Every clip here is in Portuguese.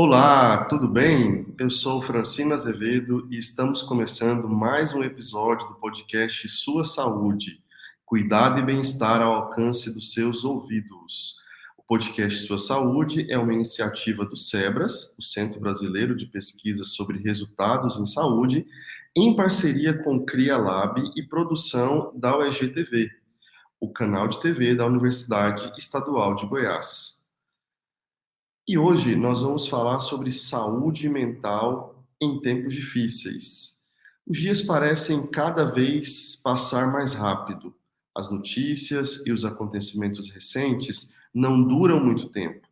Olá, tudo bem? Eu sou Francino Azevedo e estamos começando mais um episódio do podcast Sua Saúde, cuidado e bem-estar ao alcance dos seus ouvidos. O podcast Sua Saúde é uma iniciativa do SEBRAS, o Centro Brasileiro de Pesquisas sobre Resultados em Saúde, em parceria com o CRIA Lab e produção da UEG-TV, o canal de TV da Universidade Estadual de Goiás. E hoje nós vamos falar sobre saúde mental em tempos difíceis. Os dias parecem cada vez passar mais rápido. As notícias e os acontecimentos recentes não duram muito tempo.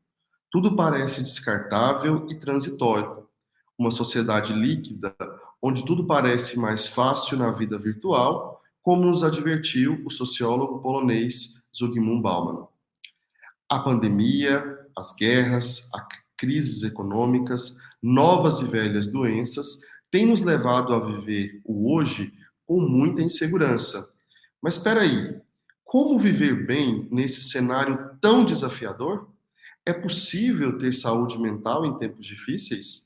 Tudo parece descartável e transitório. Uma sociedade líquida, onde tudo parece mais fácil na vida virtual, como nos advertiu o sociólogo polonês Zygmunt Bauman. A pandemia, as guerras, as crises econômicas, novas e velhas doenças têm nos levado a viver o hoje com muita insegurança. Mas espera aí, como viver bem nesse cenário tão desafiador? É possível ter saúde mental em tempos difíceis?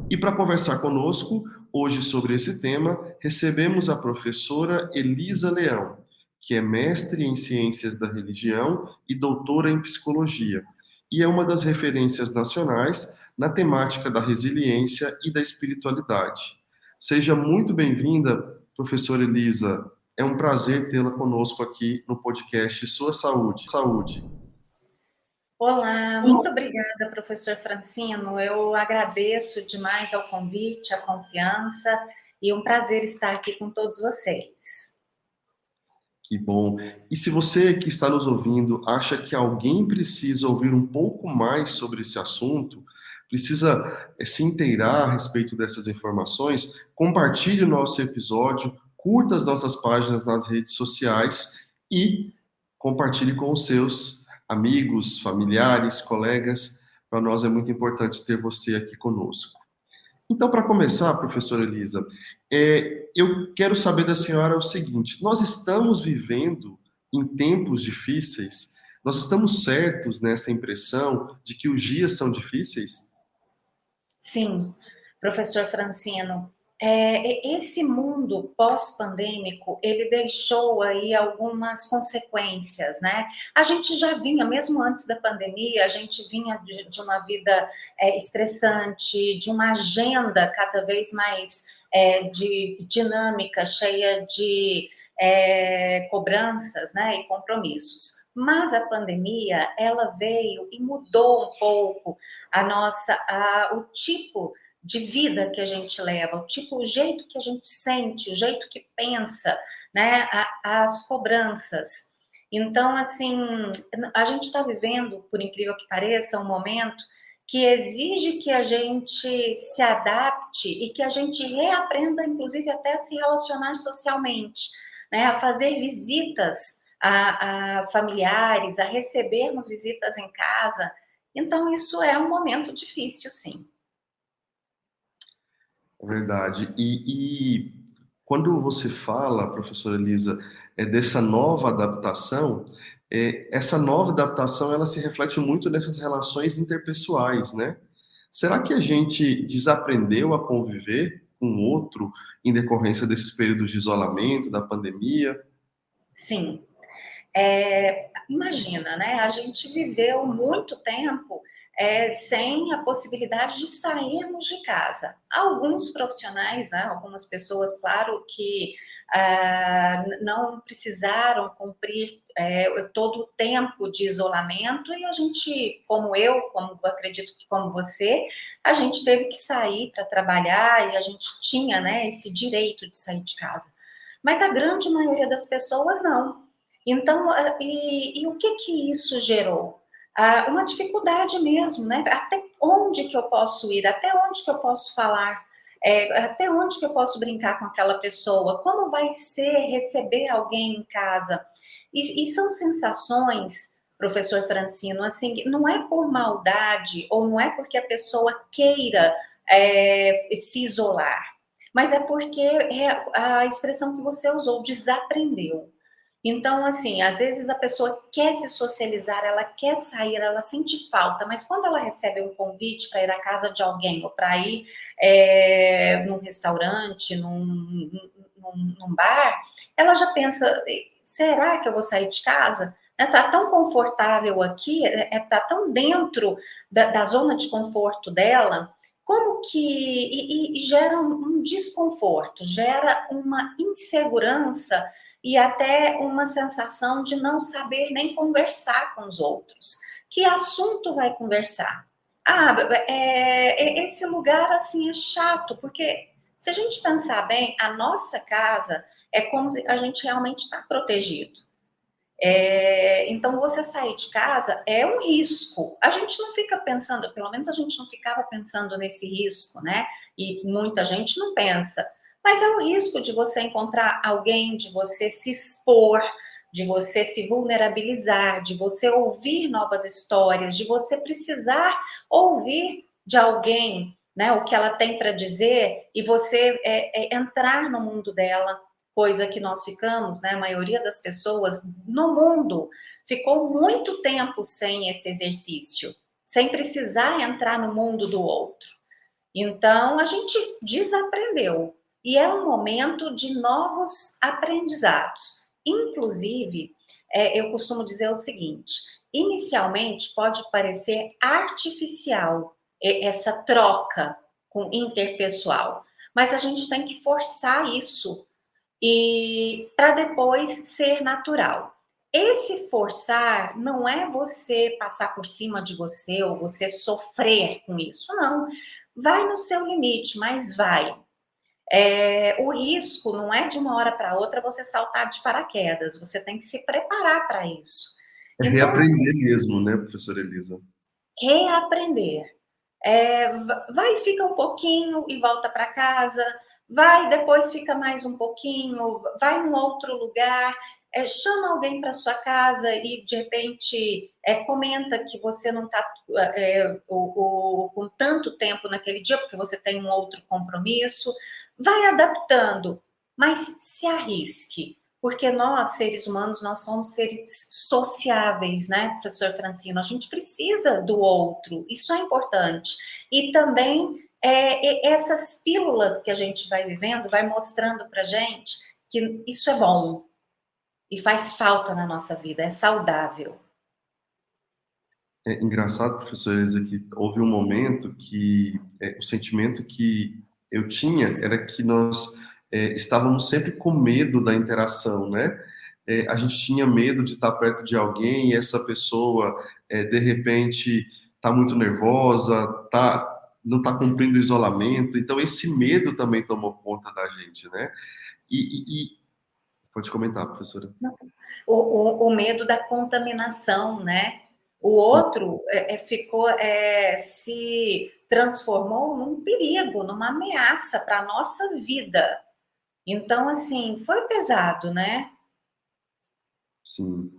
E para conversar conosco hoje sobre esse tema, recebemos a professora Elisa Leão, que é mestre em Ciências da Religião e doutora em Psicologia, e é uma das referências nacionais na temática da resiliência e da espiritualidade. Seja muito bem-vinda, professora Elisa. É um prazer tê-la conosco aqui no podcast Sua Saúde. Saúde. Olá, muito obrigada, professor Francino. Eu agradeço demais ao convite, a confiança e um prazer estar aqui com todos vocês. Que bom. E se você que está nos ouvindo acha que alguém precisa ouvir um pouco mais sobre esse assunto, precisa se inteirar a respeito dessas informações, compartilhe o nosso episódio, curta as nossas páginas nas redes sociais e compartilhe com os seus amigos, familiares, colegas. Para nós é muito importante ter você aqui conosco. Então, para começar, professora Elisa, eu quero saber da senhora o seguinte: nós estamos vivendo em tempos difíceis? Nós estamos certos nessa impressão de que os dias são difíceis? Sim, professor Francino, esse mundo pós-pandêmico, ele deixou aí algumas consequências, né? A gente já vinha, mesmo antes da pandemia, a gente vinha de uma vida estressante, de uma agenda cada vez mais de dinâmica, cheia de cobranças, né, e compromissos. Mas a pandemia, ela veio e mudou um pouco o tipo de vida que a gente leva, o jeito que a gente sente, o jeito que pensa, né, as cobranças. Então, assim, a gente está vivendo, por incrível que pareça, um momento que exige que a gente se adapte e que a gente reaprenda, inclusive, até a se relacionar socialmente, né, a fazer visitas a familiares, a recebermos visitas em casa. Então, isso é um momento difícil, sim. É verdade. E quando você fala, professora Elisa, dessa nova adaptação, essa nova adaptação ela se reflete muito nessas relações interpessoais, né? Será que a gente desaprendeu a conviver com o outro em decorrência desses períodos de isolamento, da pandemia? Sim. Imagina, né? A gente viveu muito tempo sem a possibilidade de sairmos de casa. Alguns profissionais, né, algumas pessoas, claro, que não precisaram cumprir todo o tempo de isolamento e a gente, como eu, como acredito que como você, a gente teve que sair para trabalhar e a gente tinha, né, esse direito de sair de casa. Mas a grande maioria das pessoas não. Então, e o que isso gerou? Uma dificuldade mesmo, né? Até onde que eu posso ir? Até onde que eu posso falar? Até onde que eu posso brincar com aquela pessoa? Como vai ser receber alguém em casa? E são sensações, professor Francino, assim, não é por maldade ou não é porque a pessoa queira se isolar, mas é porque a expressão que você usou, desaprendeu. Então, assim, às vezes a pessoa quer se socializar, ela quer sair, ela sente falta, mas quando ela recebe um convite para ir à casa de alguém ou para ir num restaurante, num bar, ela já pensa: será que eu vou sair de casa? Está tão confortável aqui, está tão dentro da zona de conforto dela, como que. E gera um desconforto, gera uma insegurança e até uma sensação de não saber nem conversar com os outros. Que assunto vai conversar? Esse lugar assim é chato, porque se a gente pensar bem, a nossa casa é como se a gente realmente está protegido. Então, você sair de casa é um risco. A gente não fica pensando, pelo menos a gente não ficava pensando nesse risco, né? E muita gente não pensa. Mas é o risco de você encontrar alguém, de você se expor, de você se vulnerabilizar, de você ouvir novas histórias, de você precisar ouvir de alguém, né, o que ela tem para dizer e você entrar no mundo dela, coisa que nós ficamos, né, a maioria das pessoas no mundo ficou muito tempo sem esse exercício, sem precisar entrar no mundo do outro. Então, a gente desaprendeu. E é um momento de novos aprendizados. Inclusive, eu costumo dizer o seguinte: inicialmente pode parecer artificial essa troca interpessoal, mas a gente tem que forçar isso e para depois ser natural. Esse forçar não é você passar por cima de você ou você sofrer com isso, não. Vai no seu limite, mas vai. O risco não é de uma hora para outra você saltar de paraquedas, você tem que se preparar para isso. É Então, assim, reaprender mesmo, né, professora Elisa? reaprender. Vai, fica um pouquinho e volta para casa, vai, depois fica mais um pouquinho, vai num outro lugar, chama alguém para sua casa e de repente comenta que você não está com tanto tempo naquele dia, porque você tem um outro compromisso, vai adaptando, mas se arrisque. Porque nós, seres humanos, nós somos seres sociáveis, né, professor Francino? A gente precisa do outro, isso é importante. E também essas pílulas que a gente vai vivendo, vai mostrando para gente que isso é bom e faz falta na nossa vida, é saudável. É engraçado, professora Elisa, que houve um momento que o sentimento que eu tinha era que nós estávamos sempre com medo da interação, né? A gente tinha medo de estar perto de alguém e essa pessoa, de repente, está muito nervosa, não está cumprindo o isolamento. Então, esse medo também tomou conta da gente, né? Pode comentar, professora. O medo da contaminação, né? O Sim. outro se transformou num perigo, numa ameaça para a nossa vida. Então, assim, foi pesado, né? Sim.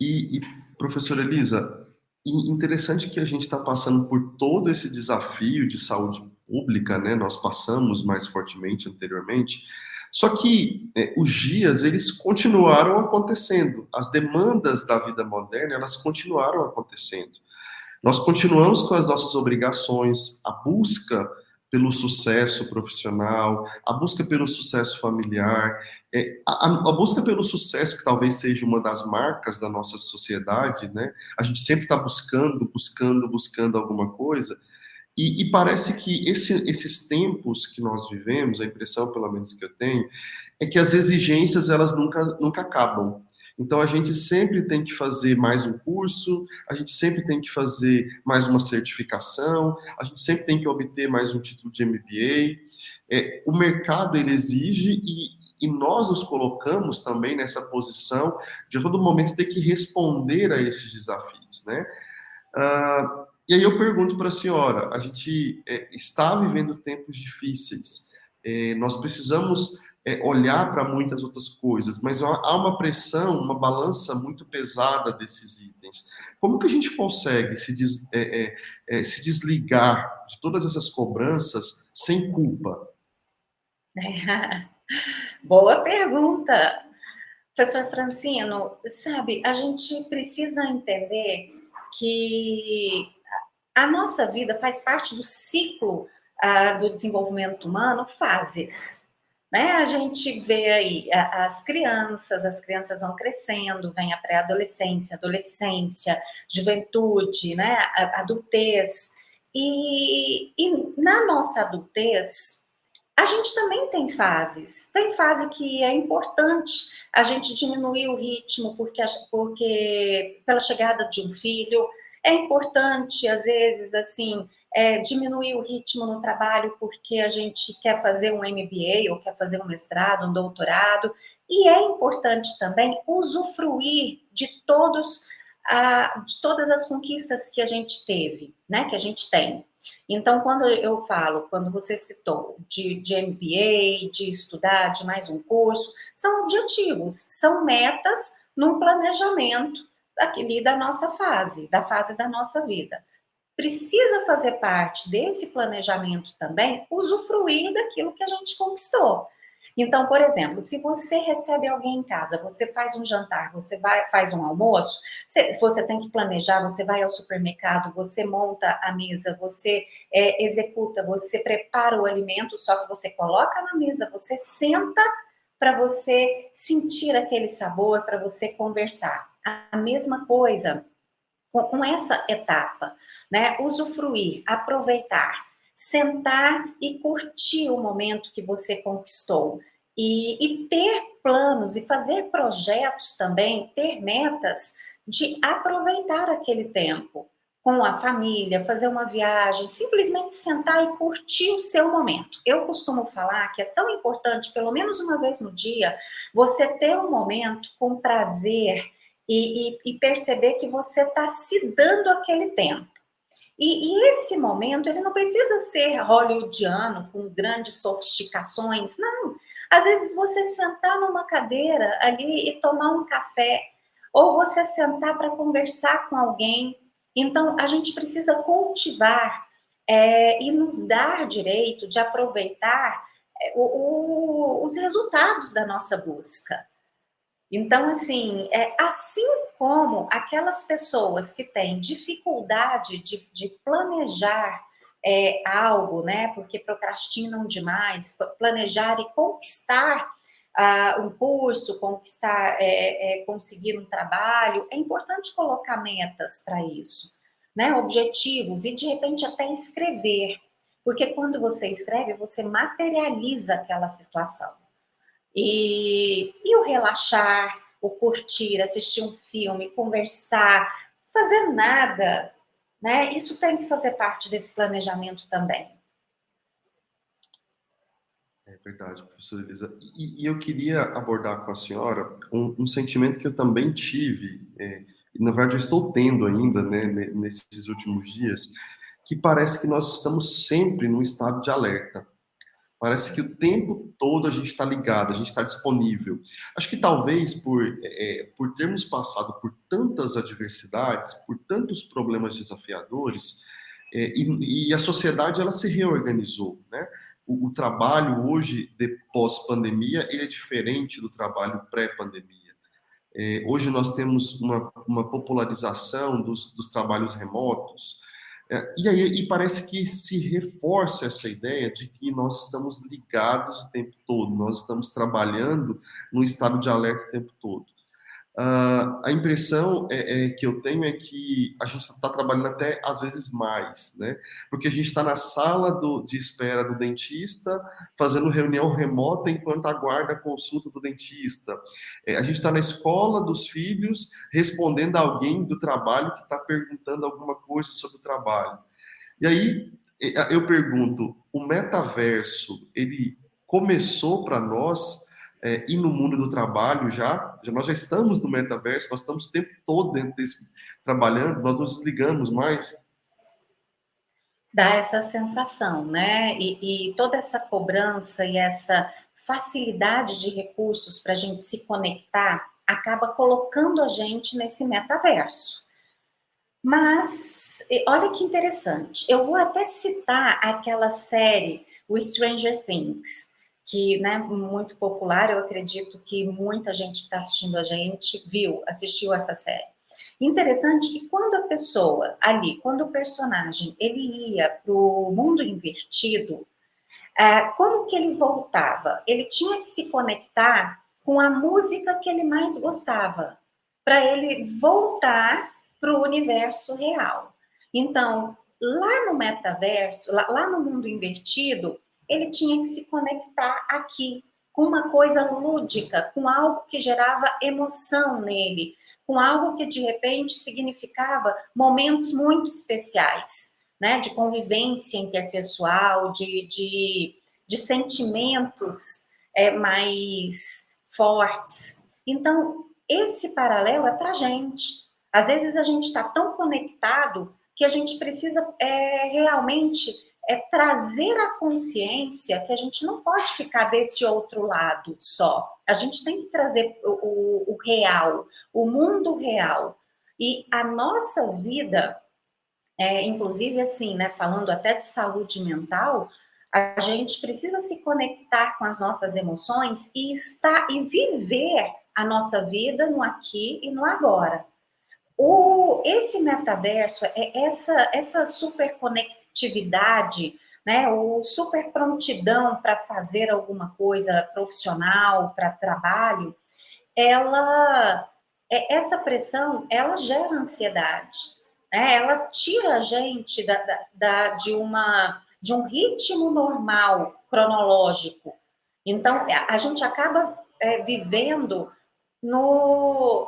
E professora Elisa, interessante que a gente está passando por todo esse desafio de saúde pública, né? Nós passamos mais fortemente anteriormente, só que os dias, eles continuaram acontecendo, as demandas da vida moderna, elas continuaram acontecendo. Nós continuamos com as nossas obrigações, a busca pelo sucesso profissional, a busca pelo sucesso familiar, a busca pelo sucesso, que talvez seja uma das marcas da nossa sociedade, né? A gente sempre está buscando alguma coisa, e parece que esses tempos que nós vivemos, a impressão, pelo menos que eu tenho, é que as exigências, elas nunca acabam. Então, a gente sempre tem que fazer mais um curso, a gente sempre tem que fazer mais uma certificação, a gente sempre tem que obter mais um título de MBA. O mercado, ele exige e nós nos colocamos também nessa posição de a todo momento ter que responder a esses desafios, né? E aí eu pergunto para a senhora, a gente está vivendo tempos difíceis, nós precisamos olhar para muitas outras coisas, mas há uma pressão, uma balança muito pesada desses itens. Como que a gente consegue se desligar de todas essas cobranças sem culpa? Boa pergunta, professor Francino. Sabe, a gente precisa entender que a nossa vida faz parte do ciclo do desenvolvimento humano, fases. Né? A gente vê aí as crianças vão crescendo, vem a pré-adolescência, adolescência, juventude, né? A adultez. E na nossa adultez, a gente também tem fases. Tem fase que é importante a gente diminuir o ritmo porque pela chegada de um filho, é importante, às vezes, assim, diminuir o ritmo no trabalho porque a gente quer fazer um MBA ou quer fazer um mestrado, um doutorado. E é importante também usufruir de todas as conquistas que a gente teve, né? Que a gente tem. Então, quando você citou de MBA, de estudar, de mais um curso, são objetivos, são metas num planejamento daquele da nossa fase, da fase da nossa vida. Precisa fazer parte desse planejamento também, usufruir daquilo que a gente conquistou. Então, por exemplo, se você recebe alguém em casa, você faz um jantar, faz um almoço, você tem que planejar, você vai ao supermercado, você monta a mesa, você executa, você prepara o alimento, só que você coloca na mesa, você senta para você sentir aquele sabor, para você conversar. A mesma coisa com essa etapa, né? Usufruir, aproveitar, sentar e curtir o momento que você conquistou. E ter planos e fazer projetos também, ter metas de aproveitar aquele tempo com a família, fazer uma viagem, simplesmente sentar e curtir o seu momento. Eu costumo falar que é tão importante, pelo menos uma vez no dia, você ter um momento com prazer e perceber que você está se dando aquele tempo. E esse momento, ele não precisa ser hollywoodiano, com grandes sofisticações, não. Às vezes você sentar numa cadeira ali e tomar um café, ou você sentar para conversar com alguém. Então, a gente precisa cultivar e nos dar direito de aproveitar os resultados da nossa busca. Então, assim como aquelas pessoas que têm dificuldade de planejar algo, né, porque procrastinam demais, planejar e conquistar um curso, conseguir um trabalho, é importante colocar metas para isso, né, objetivos, e de repente até escrever, porque quando você escreve, você materializa aquela situação. E o relaxar, o curtir, assistir um filme, conversar, fazer nada, né? Isso tem que fazer parte desse planejamento também. É verdade, professora Elisa. E eu queria abordar com a senhora um sentimento que eu também tive, e na verdade eu estou tendo ainda, né, nesses últimos dias, que parece que nós estamos sempre num estado de alerta. Parece que o tempo todo a gente está ligado, a gente está disponível. Acho que talvez por termos passado por tantas adversidades, por tantos problemas desafiadores, e a sociedade ela se reorganizou, né? O trabalho hoje, de pós-pandemia, ele é diferente do trabalho pré-pandemia. Hoje nós temos uma popularização dos trabalhos remotos, e parece que se reforça essa ideia de que nós estamos ligados o tempo todo, nós estamos trabalhando num estado de alerta o tempo todo. A impressão que eu tenho é que a gente está trabalhando até às vezes mais, né? Porque a gente está na sala de espera do dentista, fazendo reunião remota enquanto aguarda a consulta do dentista. A gente está na escola dos filhos, respondendo a alguém do trabalho que está perguntando alguma coisa sobre o trabalho. E aí eu pergunto, o metaverso, ele começou para nós e no mundo do trabalho nós já estamos no metaverso, nós estamos o tempo todo dentro desse trabalhando, nós não desligamos mais. Dá essa sensação, né? E toda essa cobrança e essa facilidade de recursos para a gente se conectar acaba colocando a gente nesse metaverso. Mas, olha que interessante, eu vou até citar aquela série, o Stranger Things, que, né, muito popular, eu acredito que muita gente que está assistindo a gente assistiu essa série. Interessante que quando a pessoa ali, quando o personagem, ele ia para o mundo invertido, como que ele voltava? Ele tinha que se conectar com a música que ele mais gostava, para ele voltar para o universo real. Então, lá no metaverso, lá no mundo invertido, ele tinha que se conectar aqui, com uma coisa lúdica, com algo que gerava emoção nele, com algo que de repente significava momentos muito especiais, né, de convivência interpessoal, de sentimentos mais fortes. Então, esse paralelo é para a gente. Às vezes a gente está tão conectado que a gente precisa realmente trazer a consciência que a gente não pode ficar desse outro lado só. A gente tem que trazer o real, o mundo real. E a nossa vida, inclusive assim, né, falando até de saúde mental, a gente precisa se conectar com as nossas emoções e viver a nossa vida no aqui e no agora. Esse metaverso é essa super conectividade, né, o super prontidão para fazer alguma coisa profissional, para trabalho, essa pressão, ela gera ansiedade, né? Ela tira a gente de um ritmo normal, cronológico. Então, a gente acaba vivendo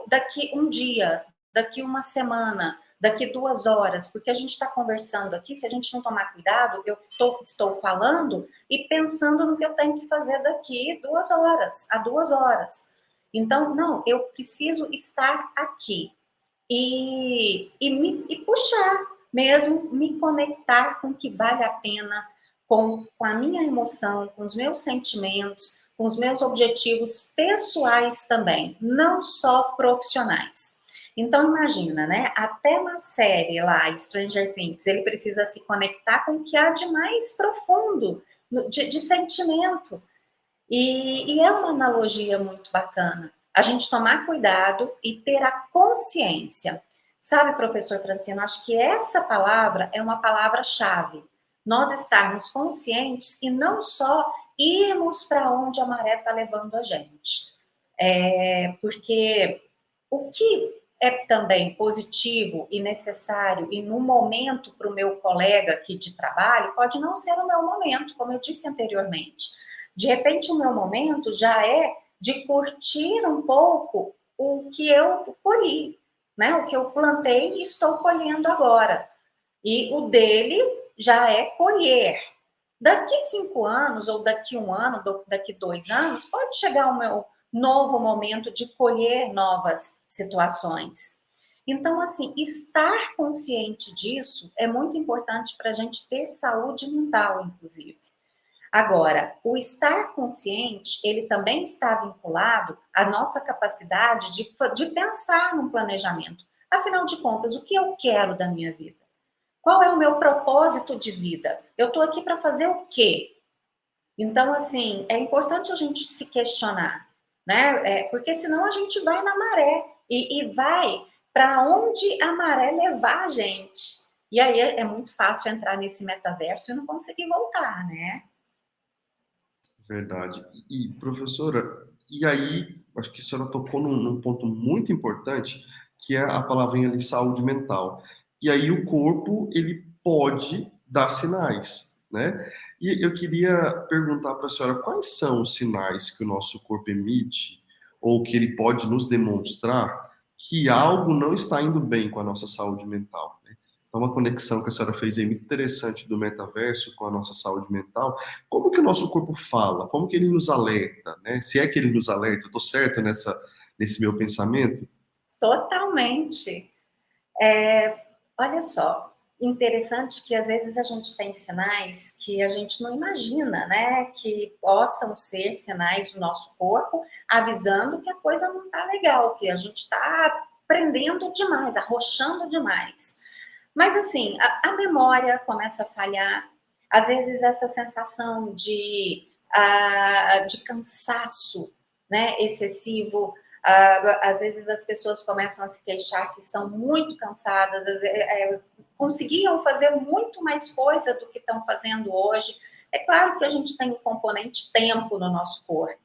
daqui um dia, daqui uma semana, daqui 2 horas, porque a gente está conversando aqui, se a gente não tomar cuidado, eu estou falando e pensando no que eu tenho que fazer daqui 2 horas, a 2 horas. Então, não, eu preciso estar aqui e puxar mesmo, me conectar com o que vale a pena, com a minha emoção, com os meus sentimentos, com os meus objetivos pessoais também, não só profissionais. Então, imagina, né? Até na série lá, Stranger Things, ele precisa se conectar com o que há de mais profundo, de sentimento. E é uma analogia muito bacana. A gente tomar cuidado e ter a consciência. Sabe, professor Francino, acho que essa palavra é uma palavra-chave. Nós estarmos conscientes e não só irmos para onde a maré está levando a gente. Porque o que é também positivo e necessário e no momento para o meu colega aqui de trabalho, pode não ser o meu momento, como eu disse anteriormente. De repente, o meu momento já é de curtir um pouco o que eu colhi, né? O que eu plantei e estou colhendo agora. E o dele já é colher. Daqui 5 anos, ou daqui 1 ano, ou daqui 2 anos, pode chegar o meu novo momento de colher novas situações. Então, assim, estar consciente disso é muito importante para a gente ter saúde mental, inclusive. Agora, o estar consciente, ele também está vinculado à nossa capacidade de pensar num planejamento. Afinal de contas, o que eu quero da minha vida? Qual é o meu propósito de vida? Eu estou aqui para fazer o quê? Então, assim, é importante a gente se questionar, né? Porque senão a gente vai na maré e vai para onde a maré levar a gente. E aí é muito fácil entrar nesse metaverso e não conseguir voltar, né? Verdade. E, professora, e aí, acho que a senhora tocou num ponto muito importante, que é a palavrinha ali, saúde mental. E aí o corpo, ele pode dar sinais, né? E eu queria perguntar para a senhora quais são os sinais que o nosso corpo emite, ou que ele pode nos demonstrar que algo não está indo bem com a nossa saúde mental, né? Então, uma conexão que a senhora fez aí muito interessante do metaverso com a nossa saúde mental. Como que o nosso corpo fala? Como que ele nos alerta, né? Se é que ele nos alerta, eu tô certo nesse meu pensamento? Totalmente. Olha só, interessante que às vezes a gente tem sinais que a gente não imagina, né? Que possam ser sinais do nosso corpo avisando que a coisa não está legal, que a gente está prendendo demais, arrochando demais. Mas assim, a memória começa a falhar, às vezes essa sensação de cansaço, né, excessivo, às vezes as pessoas começam a se queixar que estão muito cansadas, conseguiam fazer muito mais coisa do que estão fazendo hoje. É claro que a gente tem o componente tempo no nosso corpo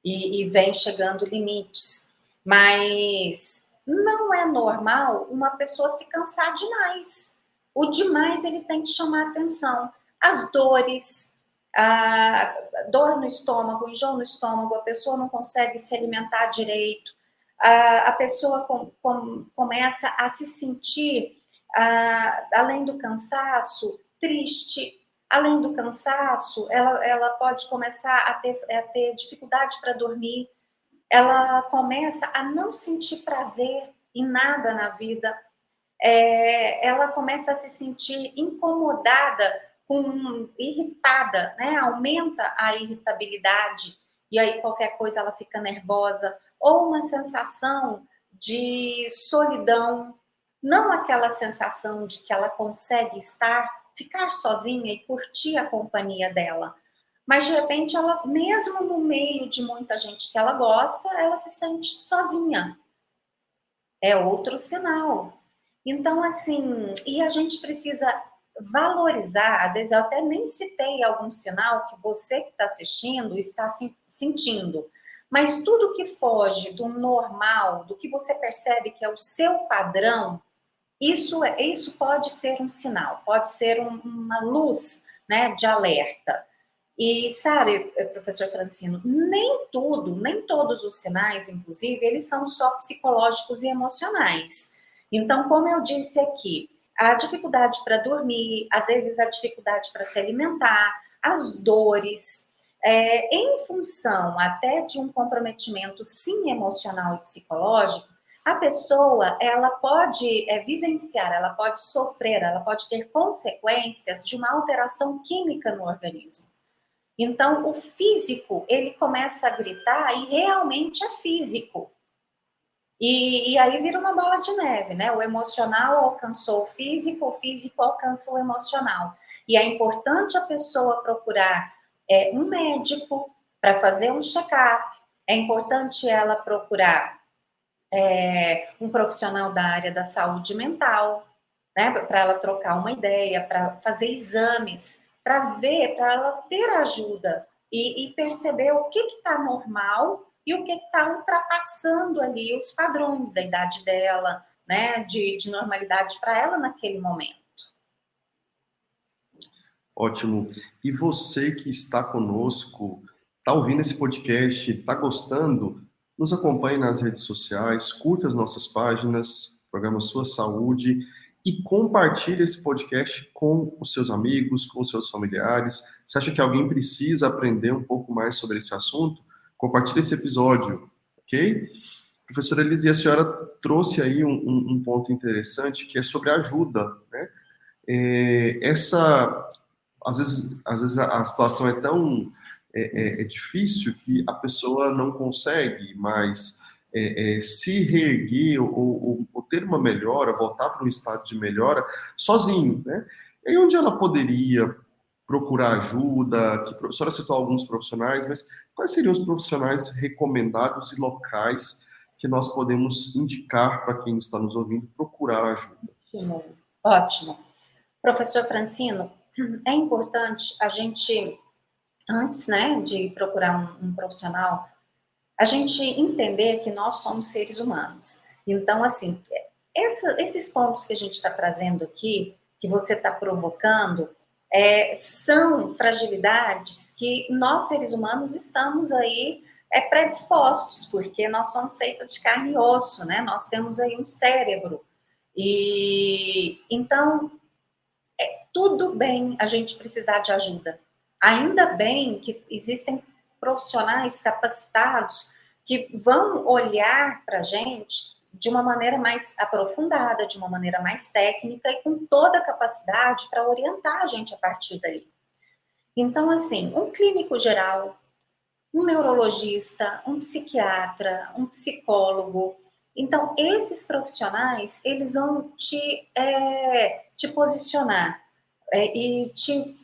e vem chegando limites, mas não é normal uma pessoa se cansar demais. O demais ele tem que chamar atenção. As dores, a dor no estômago, enjoo no estômago, a pessoa não consegue se alimentar direito, a pessoa começa a se sentir, além do cansaço, triste. Além do cansaço, ela pode começar a ter dificuldade para dormir, ela começa a não sentir prazer em nada na vida, ela começa a se sentir incomodada, irritada, né? Aumenta a irritabilidade, e aí qualquer coisa ela fica nervosa, ou uma sensação de solidão, não aquela sensação de que ela consegue ficar sozinha e curtir a companhia dela, mas de repente ela, mesmo no meio de muita gente que ela gosta, ela se sente sozinha. É outro sinal. Então, assim, e a gente precisa valorizar, às vezes eu até nem citei algum sinal que você que está assistindo está sentindo, mas tudo que foge do normal, do que você percebe que é o seu padrão, isso pode ser um sinal, pode ser uma luz, né, de alerta. E sabe, professor Francino, nem todos os sinais, inclusive, eles são só psicológicos e emocionais. Então, como eu disse aqui, a dificuldade para dormir, às vezes a dificuldade para se alimentar, as dores, em função até de um comprometimento, sim, emocional e psicológico, a pessoa, ela pode vivenciar, ela pode sofrer, ela pode ter consequências de uma alteração química no organismo. Então, o físico, ele começa a gritar e realmente é físico. E aí vira uma bola de neve, né? O emocional alcançou o físico alcança o emocional. E é importante a pessoa procurar um médico para fazer um check-up. É importante ela procurar um profissional da área da saúde mental, né? Para ela trocar uma ideia, para fazer exames, para ver, para ela ter ajuda e perceber o que está normal e o que está ultrapassando ali os padrões da idade dela, né? De normalidade para ela naquele momento. Ótimo. E você que está conosco, está ouvindo esse podcast, está gostando, nos acompanhe nas redes sociais, curta as nossas páginas, programa Sua Saúde, e compartilhe esse podcast com os seus amigos, com os seus familiares. Se acha que alguém precisa aprender um pouco mais sobre esse assunto, compartilhe esse episódio, ok? Professora Elise, a senhora trouxe aí um ponto interessante, que é sobre ajuda, né? Às vezes a situação é tão difícil que a pessoa não consegue mais se reerguer ou ter uma melhora, voltar para um estado de melhora sozinho, né? E aí onde ela poderia procurar ajuda? Que a senhora citou alguns profissionais, mas quais seriam os profissionais recomendados e locais que nós podemos indicar para quem está nos ouvindo procurar ajuda? Ótimo. Professor Francino, é importante a gente, antes, né, de procurar um profissional, a gente entender que nós somos seres humanos. Então, assim, esses pontos que a gente está trazendo aqui, que você está provocando, são fragilidades que nós, seres humanos, estamos aí predispostos, porque nós somos feitos de carne e osso, né? Nós temos aí um cérebro. E então, tudo bem a gente precisar de ajuda. Ainda bem que existem profissionais capacitados que vão olhar para a gente de uma maneira mais aprofundada, de uma maneira mais técnica e com toda a capacidade para orientar a gente a partir dali. Então, assim, um clínico geral, um neurologista, um psiquiatra, um psicólogo. Então, esses profissionais, eles vão te posicionar e te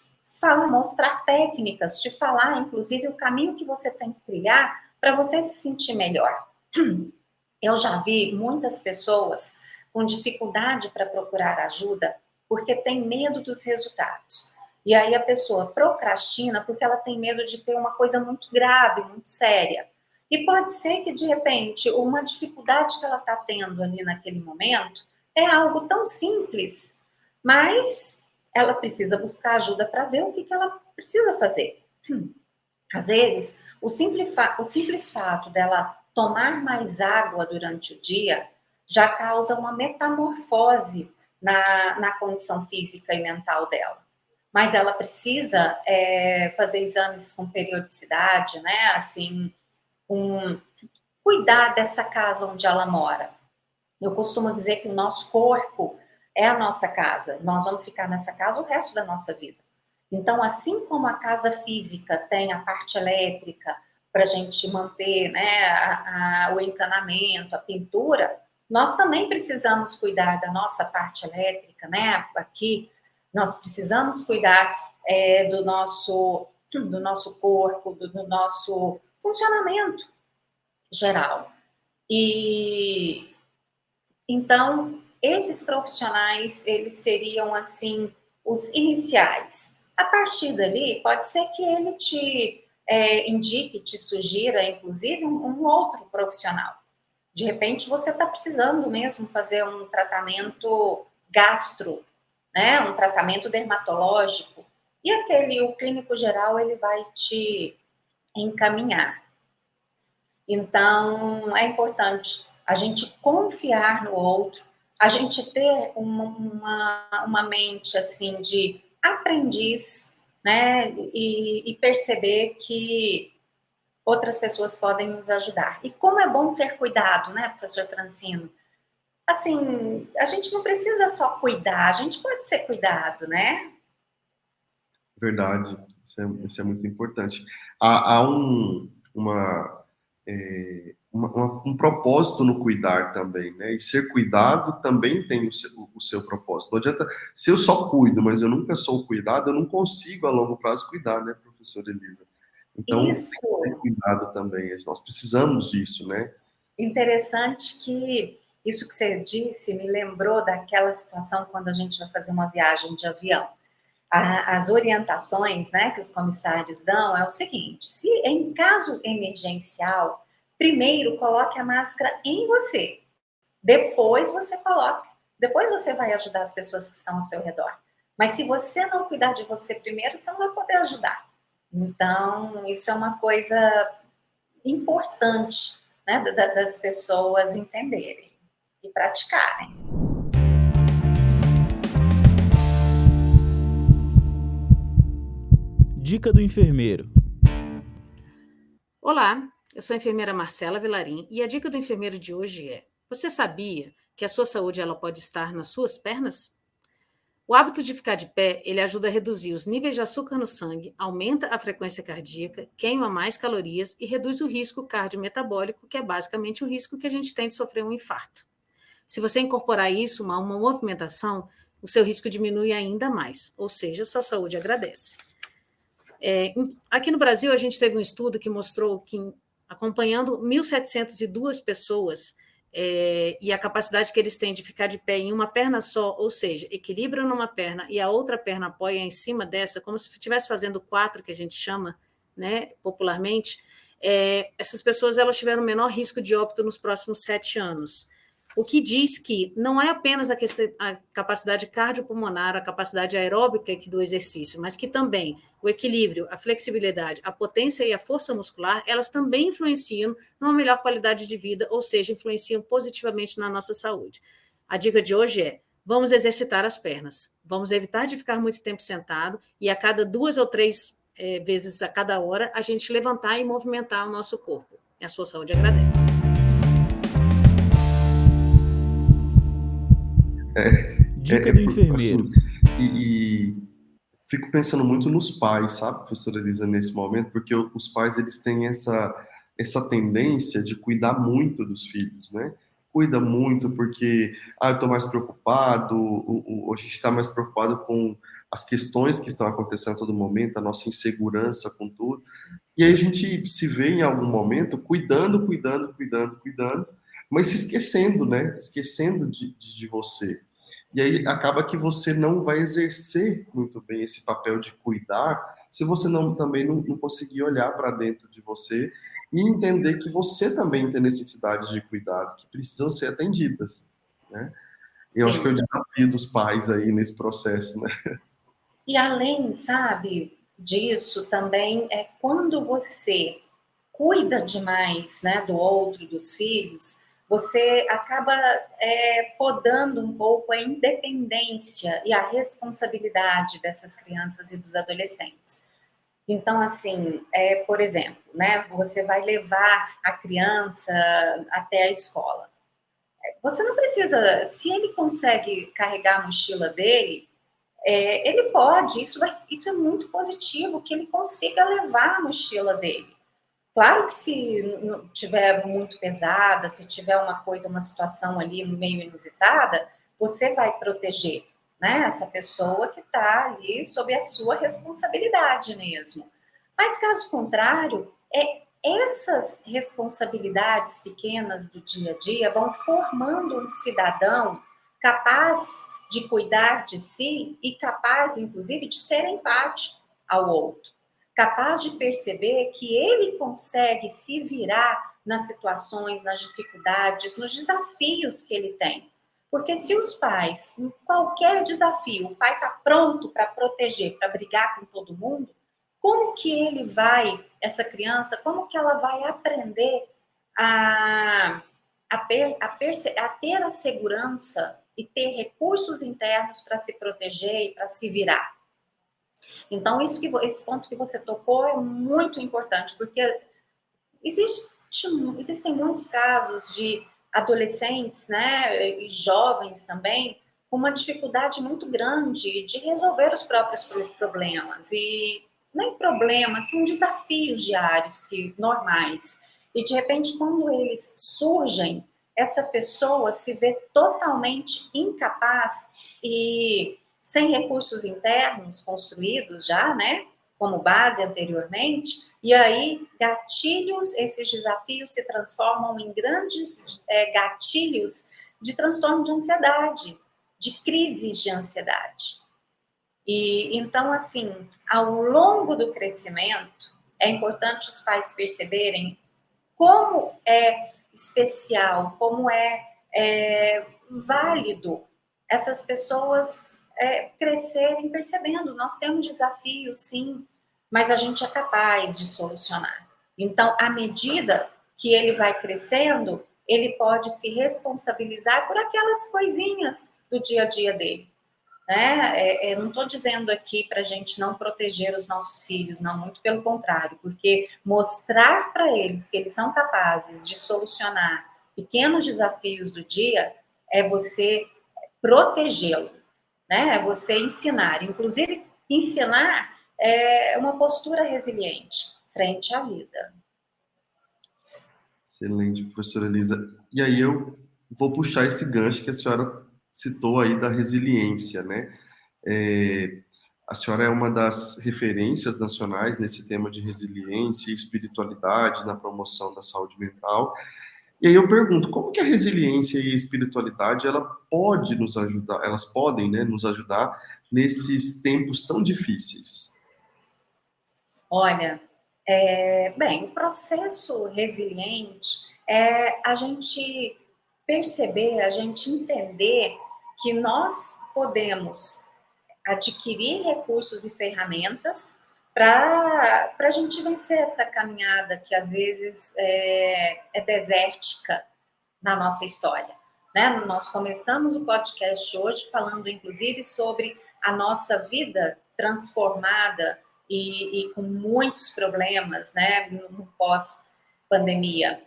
mostrar técnicas, te falar, inclusive, o caminho que você tem que trilhar para você se sentir melhor. Eu já vi muitas pessoas com dificuldade para procurar ajuda porque tem medo dos resultados. E aí a pessoa procrastina porque ela tem medo de ter uma coisa muito grave, muito séria. E pode ser que, de repente, uma dificuldade que ela está tendo ali naquele momento é algo tão simples, mas ela precisa buscar ajuda para ver o que ela precisa fazer. Às vezes, o simples fato dela tomar mais água durante o dia já causa uma metamorfose na condição física e mental dela. Mas ela precisa fazer exames com periodicidade, né? Assim, cuidar dessa casa onde ela mora. Eu costumo dizer que o nosso corpo é a nossa casa. Nós vamos ficar nessa casa o resto da nossa vida. Então, assim como a casa física tem a parte elétrica para a gente manter, né, o encanamento, a pintura, nós também precisamos cuidar da nossa parte elétrica, né? Aqui nós precisamos cuidar do nosso corpo, do nosso funcionamento geral. E então, esses profissionais, eles seriam, assim, os iniciais. A partir dali, pode ser que ele te indique, te sugira, inclusive, um outro profissional. De repente, você está precisando mesmo fazer um tratamento gastro, né? Um tratamento dermatológico. E o clínico geral, ele vai te encaminhar. Então, é importante a gente confiar no outro, a gente ter uma mente, assim, de aprendiz, né? E perceber que outras pessoas podem nos ajudar. E como é bom ser cuidado, né, professor Francino? Assim, a gente não precisa só cuidar, a gente pode ser cuidado, né? Verdade, isso é muito importante. Há um propósito no cuidar também, né? E ser cuidado também tem o seu propósito. Não adianta, se eu só cuido, mas eu nunca sou cuidado, eu não consigo a longo prazo cuidar, né, professora Elisa? Então, tem Isso. que ser cuidado também, nós precisamos disso, né? Interessante que isso que você disse me lembrou daquela situação quando a gente vai fazer uma viagem de avião. As orientações, né, que os comissários dão é o seguinte: se em caso emergencial, primeiro coloque a máscara em você, depois você vai ajudar as pessoas que estão ao seu redor. Mas se você não cuidar de você primeiro, você não vai poder ajudar. Então, isso é uma coisa importante, né, das pessoas entenderem e praticarem. Dica do enfermeiro. Olá, eu sou a enfermeira Marcela Vilarim e a dica do enfermeiro de hoje é: você sabia que a sua saúde ela pode estar nas suas pernas? O hábito de ficar de pé, ele ajuda a reduzir os níveis de açúcar no sangue, aumenta a frequência cardíaca, queima mais calorias e reduz o risco cardiometabólico, que é basicamente o risco que a gente tem de sofrer um infarto. Se você incorporar isso, uma movimentação, o seu risco diminui ainda mais, ou seja, sua saúde agradece. Aqui no Brasil, a gente teve um estudo que mostrou que, acompanhando 1.702 pessoas, e a capacidade que eles têm de ficar de pé em uma perna só, ou seja, equilibram numa perna e a outra perna apoia em cima dessa, como se estivesse fazendo 4, que a gente chama, né, popularmente, essas pessoas elas tiveram menor risco de óbito nos próximos 7 anos. O que diz que não é apenas a capacidade cardiopulmonar, a capacidade aeróbica do exercício, mas que também o equilíbrio, a flexibilidade, a potência e a força muscular, elas também influenciam numa melhor qualidade de vida, ou seja, influenciam positivamente na nossa saúde. A dica de hoje é: vamos exercitar as pernas, vamos evitar de ficar muito tempo sentado e a cada 2 ou 3 vezes a cada hora a gente levantar e movimentar o nosso corpo. E a sua saúde agradece. Dica do enfermeiro. Assim, e fico pensando muito nos pais, sabe, professora Elisa, nesse momento, porque os pais, eles têm essa tendência de cuidar muito dos filhos, né? Cuida muito porque, eu estou mais preocupado, a gente está mais preocupado com as questões que estão acontecendo a todo momento, a nossa insegurança com tudo. E aí a gente se vê em algum momento cuidando, mas se esquecendo, né? Esquecendo de você. E aí acaba que você não vai exercer muito bem esse papel de cuidar se você também não conseguir olhar para dentro de você e entender que você também tem necessidade de cuidado, que precisam ser atendidas, né? Eu acho que é o Sim. desafio dos pais aí nesse processo, né? E além, sabe, disso também é quando você cuida demais, né, do outro, dos filhos, você acaba podando um pouco a independência e a responsabilidade dessas crianças e dos adolescentes. Então, assim, por exemplo, né, você vai levar a criança até a escola. Você não precisa, se ele consegue carregar a mochila dele, ele pode, isso é muito positivo, que ele consiga levar a mochila dele. Claro que se tiver muito pesada, se tiver uma situação ali meio inusitada, você vai proteger, né, essa pessoa que está ali sob a sua responsabilidade mesmo. Mas caso contrário, essas responsabilidades pequenas do dia a dia vão formando um cidadão capaz de cuidar de si e capaz, inclusive, de ser empático ao outro. Capaz de perceber que ele consegue se virar nas situações, nas dificuldades, nos desafios que ele tem. Porque se os pais, em qualquer desafio, o pai está pronto para proteger, para brigar com todo mundo, como que ele vai, essa criança, como que ela vai aprender a ter a segurança e ter recursos internos para se proteger e para se virar? Então, esse ponto que você tocou é muito importante, porque existem muitos casos de adolescentes, né, e jovens também, com uma dificuldade muito grande de resolver os próprios problemas. E nem problemas, são desafios diários, normais. E, de repente, quando eles surgem, essa pessoa se vê totalmente incapaz e sem recursos internos construídos já, né, como base anteriormente, e aí esses desafios se transformam em grandes gatilhos de transtorno de ansiedade, de crises de ansiedade. E então, assim, ao longo do crescimento, é importante os pais perceberem como é especial, como é válido essas pessoas crescerem percebendo. Nós temos desafios, sim, mas a gente é capaz de solucionar. Então, à medida que ele vai crescendo, ele pode se responsabilizar por aquelas coisinhas do dia a dia dele. Né? Não estou dizendo aqui para a gente não proteger os nossos filhos, não, muito pelo contrário, porque mostrar para eles que eles são capazes de solucionar pequenos desafios do dia é você protegê-lo, né? É você ensinar. Inclusive, ensinar é uma postura resiliente frente à vida. Excelente, professora Elisa. E aí eu vou puxar esse gancho que a senhora citou aí da resiliência, né? A senhora é uma das referências nacionais nesse tema de resiliência e espiritualidade na promoção da saúde mental. E aí eu pergunto, como que a resiliência e a espiritualidade, elas podem, né, nos ajudar nesses tempos tão difíceis? Olha, bem, o processo resiliente é a gente perceber, a gente entender que nós podemos adquirir recursos e ferramentas para a gente vencer essa caminhada que às vezes é desértica na nossa história. Né? Nós começamos o podcast hoje falando, inclusive, sobre a nossa vida transformada e com muitos problemas, né, no pós-pandemia.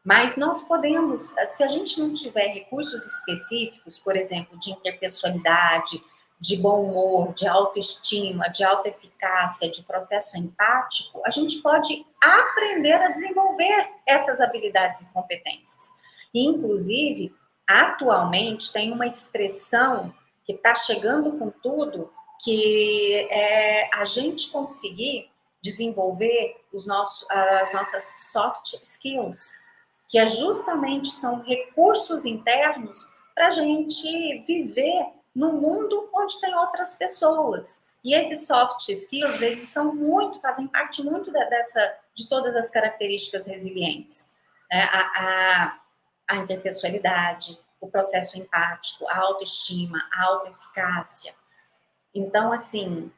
Mas nós podemos, se a gente não tiver recursos específicos, por exemplo, de interpessoalidade, de bom humor, de autoestima, de autoeficácia, de processo empático, a gente pode aprender a desenvolver essas habilidades e competências. E, inclusive, atualmente tem uma expressão que está chegando com tudo, que é a gente conseguir desenvolver as nossas soft skills, que justamente são recursos internos para a gente viver no mundo onde tem outras pessoas. E esses soft skills, eles fazem parte muito de todas as características resilientes, né? A interpessoalidade, o processo empático, a autoestima, a autoeficácia. Então, assim,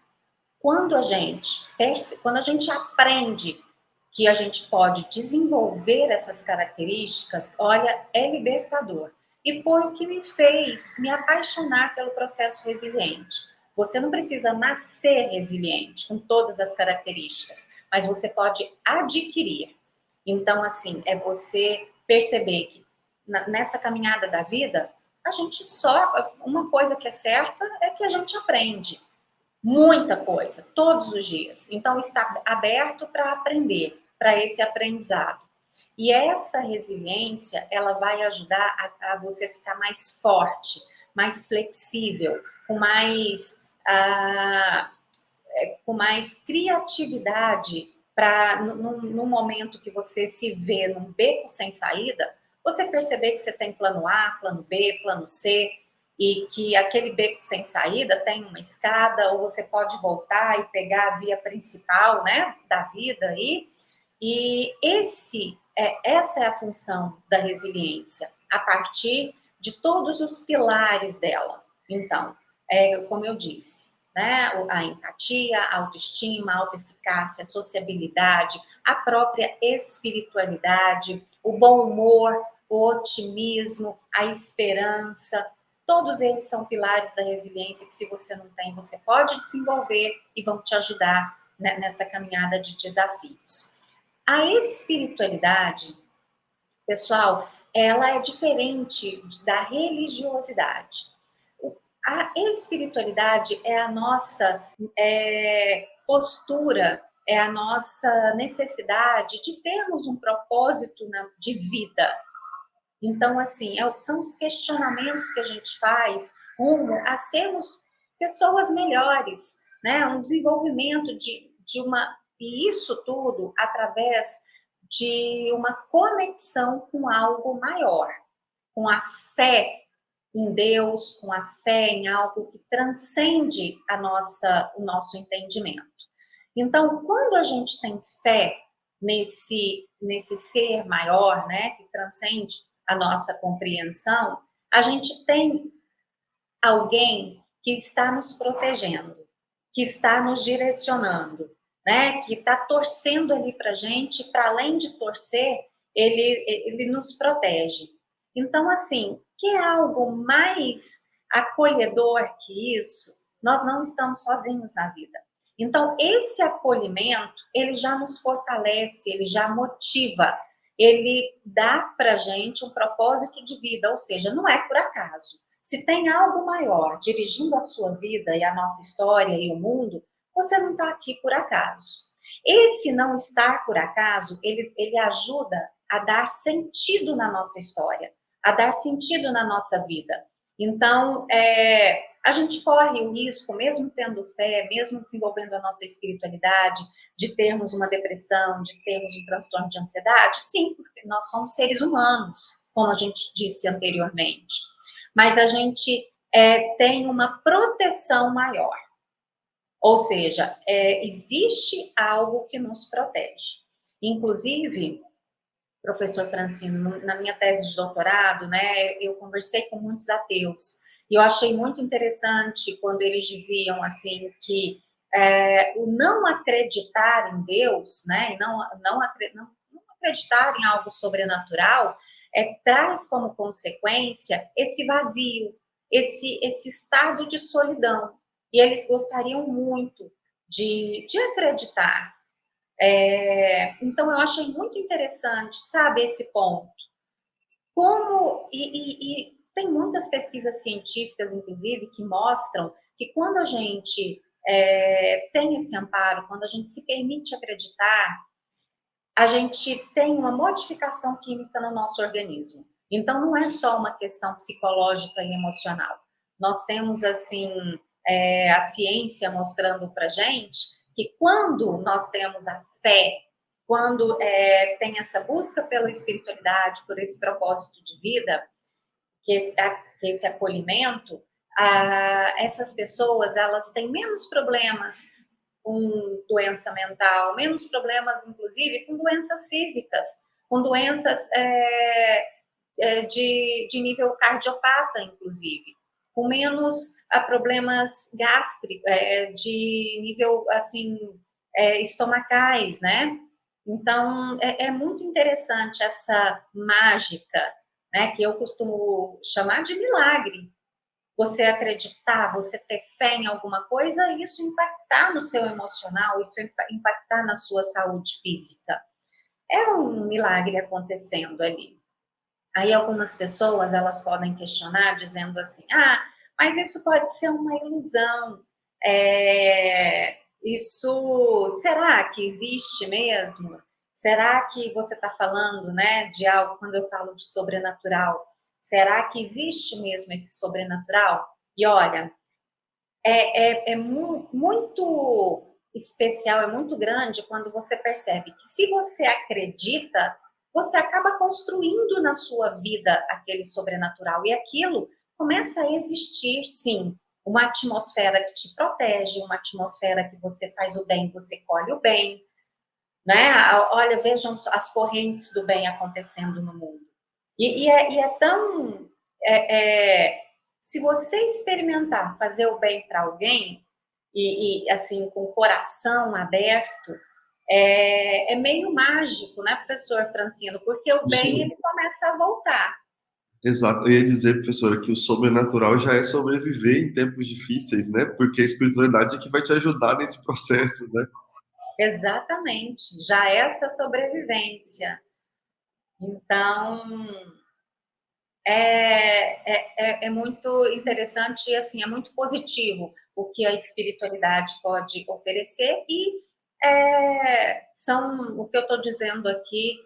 quando a gente aprende que a gente pode desenvolver essas características, olha, é libertador. E foi o que me fez me apaixonar pelo processo resiliente. Você não precisa nascer resiliente com todas as características, mas você pode adquirir. Então, assim, é você perceber que nessa caminhada da vida, uma coisa que é certa é que a gente aprende muita coisa, todos os dias. Então, está aberto para aprender, para esse aprendizado. E essa resiliência, ela vai ajudar a você ficar mais forte, mais flexível, com mais criatividade para, no momento que você se vê num beco sem saída, você perceber que você tem plano A, plano B, plano C, e que aquele beco sem saída tem uma escada, ou você pode voltar e pegar a via principal, né, da vida aí. E essa é a função da resiliência, a partir de todos os pilares dela. Então, como eu disse, né, a empatia, a autoestima, a autoeficácia, a sociabilidade, a própria espiritualidade, o bom humor, o otimismo, a esperança. Todos eles são pilares da resiliência que, se você não tem, você pode desenvolver e vão te ajudar, né, nessa caminhada de desafios. A espiritualidade, pessoal, ela é diferente da religiosidade. A espiritualidade é a nossa postura, é a nossa necessidade de termos um propósito de vida. Então, assim, são os questionamentos que a gente faz rumo a sermos pessoas melhores, né? Um desenvolvimento de uma... E isso tudo através de uma conexão com algo maior, com a fé em Deus, com a fé em algo que transcende o nosso entendimento. Então, quando a gente tem fé nesse ser maior, né, que transcende a nossa compreensão, a gente tem alguém que está nos protegendo, que está nos direcionando, né, que está torcendo ali para a gente, para além de torcer, ele nos protege. Então, assim, que é algo mais acolhedor que isso? Nós não estamos sozinhos na vida. Então, esse acolhimento, ele já nos fortalece, ele já motiva, ele dá para a gente um propósito de vida, ou seja, não é por acaso. Se tem algo maior dirigindo a sua vida e a nossa história e o mundo, você não está aqui por acaso. Esse não estar por acaso, ele ajuda a dar sentido na nossa história, a dar sentido na nossa vida. Então, a gente corre o risco, mesmo tendo fé, mesmo desenvolvendo a nossa espiritualidade, de termos uma depressão, de termos um transtorno de ansiedade? Sim, porque nós somos seres humanos, como a gente disse anteriormente. Mas a gente tem uma proteção maior. Ou seja, existe algo que nos protege. Inclusive, professor Francino, na minha tese de doutorado, né, eu conversei com muitos ateus, e eu achei muito interessante quando eles diziam assim que o não acreditar em Deus, né, e não acreditar em algo sobrenatural, traz como consequência esse vazio, esse estado de solidão. E eles gostariam muito de acreditar Então, eu achei muito interessante, sabe, esse ponto. Como, e tem muitas pesquisas científicas, inclusive, que mostram que quando a gente tem esse amparo, quando a gente se permite acreditar, a gente tem uma modificação química no nosso organismo. Então, não é só uma questão psicológica e emocional. Nós temos, assim, a ciência mostrando para gente que quando nós temos a fé, quando tem essa busca pela espiritualidade, por esse propósito de vida, que esse acolhimento, essas pessoas, elas têm menos problemas com doença mental, menos problemas, inclusive, com doenças físicas, com doenças de nível cardiopata, inclusive, com menos problemas gástricos, de nível, assim, estomacais, né? Então, é muito interessante essa mágica, né, que eu costumo chamar de milagre. Você acreditar, você ter fé em alguma coisa, e isso impactar no seu emocional, isso impactar na sua saúde física. É um milagre acontecendo ali. Aí algumas pessoas, elas podem questionar, dizendo assim, mas isso pode ser uma ilusão. Será que existe mesmo? Será que você está falando, né, de algo, quando eu falo de sobrenatural, será que existe mesmo esse sobrenatural? E olha, muito especial, é muito grande quando você percebe que se você acredita, você acaba construindo na sua vida aquele sobrenatural, e aquilo começa a existir, sim, uma atmosfera que te protege, uma atmosfera que você faz o bem, você colhe o bem, né? Olha, vejam as correntes do bem acontecendo no mundo. E é tão... se você experimentar fazer o bem para alguém, e assim, com o coração aberto, é meio mágico, né, professor Francino? Porque o bem, ele começa a voltar. Exato, eu ia dizer, professora, que o sobrenatural já é sobreviver em tempos difíceis, né? Porque a espiritualidade é que vai te ajudar nesse processo, né? Exatamente, já é essa sobrevivência. Então, é muito interessante e, assim, é muito positivo o que a espiritualidade pode oferecer, e o que eu estou dizendo aqui,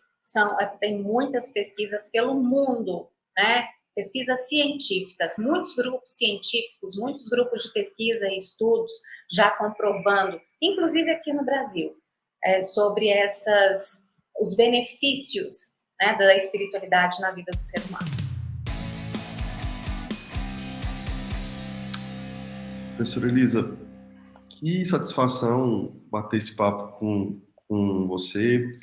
tem muitas pesquisas pelo mundo, né? Pesquisas científicas, muitos grupos científicos, muitos grupos de pesquisa e estudos já comprovando, inclusive aqui no Brasil, sobre os benefícios, né, da espiritualidade na vida do ser humano. Professora Elisa, que satisfação bater esse papo com você.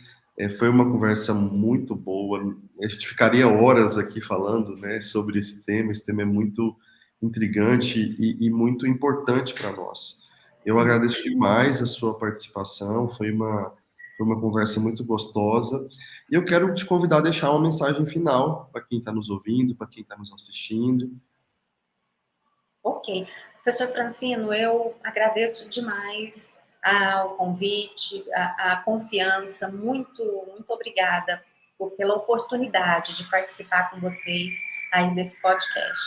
Foi uma conversa muito boa. A gente ficaria horas aqui falando, né, sobre esse tema. Esse tema é muito intrigante e muito importante para nós. Eu agradeço demais a sua participação. Foi uma conversa muito gostosa. E eu quero te convidar a deixar uma mensagem final para quem está nos ouvindo, para quem está nos assistindo. Ok. Professor Francino, eu agradeço demais o convite, a confiança. Muito, muito obrigada pela oportunidade de participar com vocês aí desse podcast.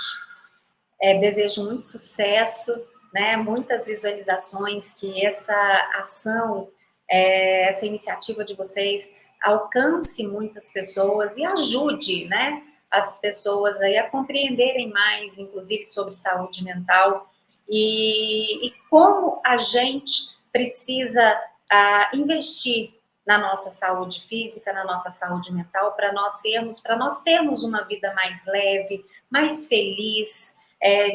Desejo muito sucesso, né, muitas visualizações, que essa ação, essa iniciativa de vocês alcance muitas pessoas e ajude, né, as pessoas aí a compreenderem mais, inclusive, sobre saúde mental, e como a gente precisa investir na nossa saúde física, na nossa saúde mental, para nós termos uma vida mais leve, mais feliz,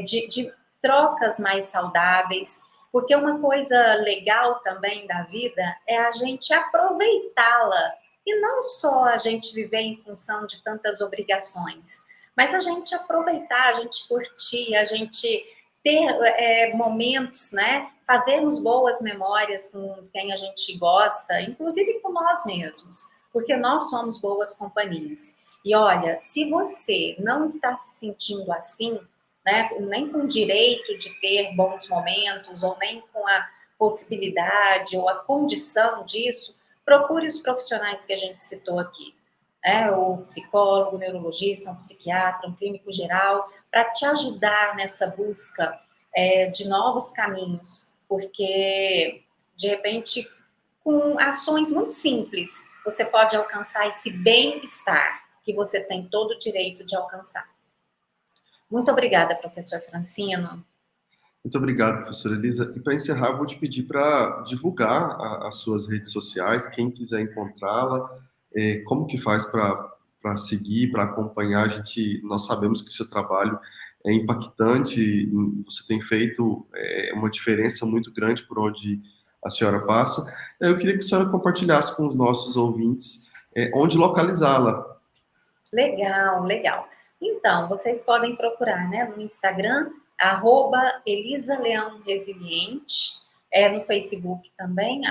de trocas mais saudáveis, porque uma coisa legal também da vida é a gente aproveitá-la, e não só a gente viver em função de tantas obrigações, mas a gente aproveitar, a gente curtir, a gente ter momentos, né? Fazermos boas memórias com quem a gente gosta, inclusive com nós mesmos, porque nós somos boas companhias. E olha, se você não está se sentindo assim, né, nem com o direito de ter bons momentos, ou nem com a possibilidade ou a condição disso, procure os profissionais que a gente citou aqui, o psicólogo, o neurologista, um psiquiatra, um clínico geral, para te ajudar nessa busca de novos caminhos, porque, de repente, com ações muito simples, você pode alcançar esse bem-estar que você tem todo o direito de alcançar. Muito obrigada, professor Francino. Muito obrigado, professora Elisa. E para encerrar, eu vou te pedir para divulgar as suas redes sociais, quem quiser encontrá-la, como que faz para seguir, para acompanhar. Nós sabemos que o seu trabalho é impactante, você tem feito uma diferença muito grande por onde a senhora passa. Eu queria que a senhora compartilhasse com os nossos ouvintes onde localizá-la. Legal, legal. Então, vocês podem procurar no Instagram, @ElisaLeãoResiliente, no Facebook também,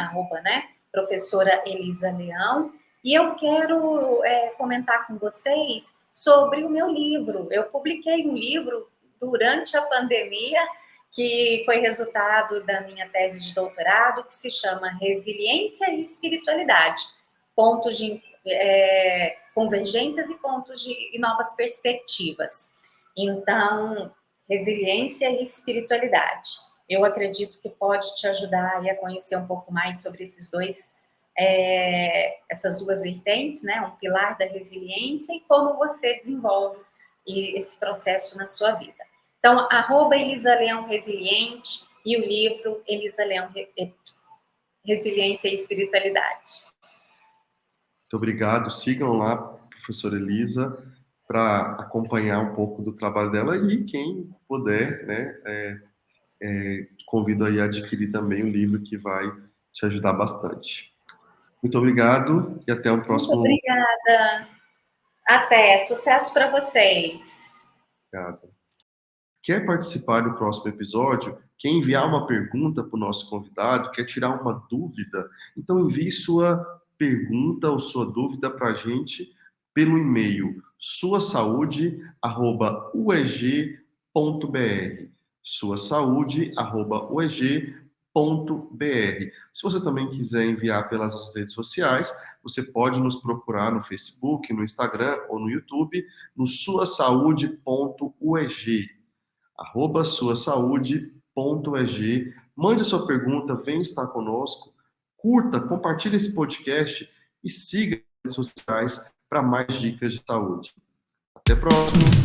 professora Elisa Leão. E eu quero comentar com vocês sobre o meu livro. Eu publiquei um livro durante a pandemia, que foi resultado da minha tese de doutorado, que se chama Resiliência e Espiritualidade, pontos de convergências e novas perspectivas. Então, resiliência e espiritualidade. Eu acredito que pode te ajudar a conhecer um pouco mais sobre essas duas vertentes, um pilar da resiliência e como você desenvolve esse processo na sua vida. Então, @ElisaLeãoResiliente e o livro Elisa Leão Resiliência e Espiritualidade. Muito obrigado. Sigam lá, professora Elisa, para acompanhar um pouco do trabalho dela e quem puder, convido aí a adquirir também o livro que vai te ajudar bastante. Muito obrigado e até o próximo. Muito obrigada. Até. Sucesso para vocês. Obrigado. Quer participar do próximo episódio? Quer enviar uma pergunta para o nosso convidado? Quer tirar uma dúvida? Então envie sua pergunta ou sua dúvida para a gente pelo e-mail suasaude@ueg.br suasaude@ueg.br. Se você também quiser enviar pelas nossas redes sociais, você pode nos procurar no Facebook, no Instagram ou no YouTube, no suasaude.ueg, @suasaude.eg. Mande a sua pergunta, venha estar conosco, curta, compartilhe esse podcast e siga as redes sociais para mais dicas de saúde. Até a próxima!